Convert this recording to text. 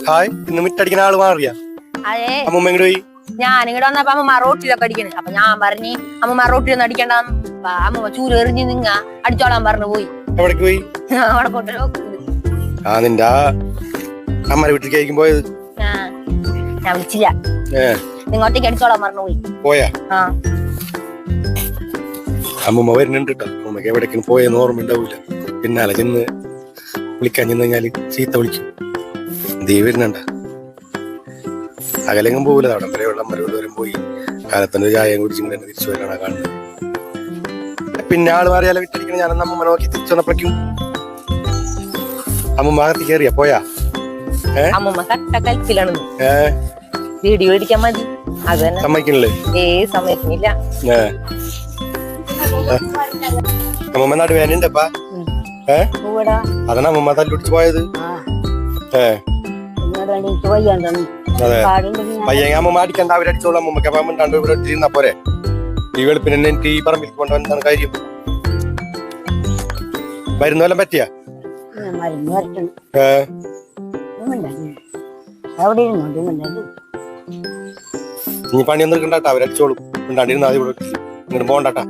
Hi, ഇന്ന് മിറ്റടിക്കുന്ന ആള് മാറിയാ? അതെ, അമ്മൂമ്മ ഇങ്ങോട്ട് പോയി. ഞാനിങ്ങടെ വന്നപ്പോ അമ്മ റോട്ടിലൊക്കെ അടിക്കണേ. അപ്പൊ ഞാൻ പറഞ്ഞ് അമ്മ റോട്ടിലൊന്നും അടിക്കണ്ടെന്ന്. അമ്മ ചൂര് എറിഞ്ഞ് നിങ്ങ അടിച്ചോളാൻ പറഞ്ഞു പോയി. എവിടേക്ക് പോയി? അവിടെ പോട്ടെ നോക്കുന്നത്. നിന്റെ അമ്മയുടെ വീട്ടിലേക്ക് ആയിരിക്കും പോയത്. ഞാൻ വിളിച്ചില്ല, നിങ്ങോട്ടേക്ക് അടിച്ചോളാൻ പറഞ്ഞു പോയി. പോയാ? ആ, അമ്മൂമ്മ വരുന്നുണ്ട് കേട്ടോ. അമ്മക്ക് എവിടേക്കും പോയെന്ന് ഓർമ്മ ഉണ്ടാവൂല. പിന്നാലെ ചെന്ന് വിളിക്കാൻ ചെന്ന് കഴിഞ്ഞാല് ചീത്ത വിളിക്കും. ദീ വരുന്നുണ്ട. അകലെങ്ങും പോകില്ല. അവിടെ വരെയുള്ള അമ്മരോടുവരും പോയി കാലത്തിന്റെ ചായം കുടിച്ചിങ്ങനെ തിരിച്ചു വരാനാ കാണുന്നത്. പിന്നെ ആള് മാറിയാലോ വിറ്റടിക്കണ. ഞാനൊന്ന് അമ്മൂമ്മ നോക്കി തിരിച്ചു വന്നപ്പോഴേക്കും അമ്മൂമ്മ അകത്ത് കയറിയാ? പോയാ? അമ്മൂമ്മ കട്ട കൽപ്പിലാണ്. വീഡിയോ എടുക്കാൻ മതി, അത് തന്നെ. സമ്മതിക്കണില്ലേ? സമ്മതിക്കുന്നില്ല. അമ്മൂമ്മ നടുവേനുണ്ടപ്പാ. അതാണ് അമ്മൂമ്മ തല്ലുടിച്ച് പോയത്. അതെ, പയ്യങ്ങ അമ്മൂമ്മ അടിക്കണ്ട, അവരടിച്ചോളൂ. അമ്മൂമ്മക്ക് അപ്പം രണ്ടു ഇവിടെ ഇട്ടിരുന്നാ പോരെ. ഈ വെളുപ്പിന് എനിക്ക് ഈ പറമ്പിൽ കൊണ്ടുപോകാൻ എന്താണ് കാര്യം? മരുന്ന് വല്ലതും പറ്റിയാ? ഇനി പണിയൊന്നും എടുക്കണ്ടാട്ടാ, അവരടിച്ചോളും. മിണ്ടാണ്ടിരുന്നാ ഇവിടെ ഇങ്ങോട്ട് പോകണ്ടാട്ടാ.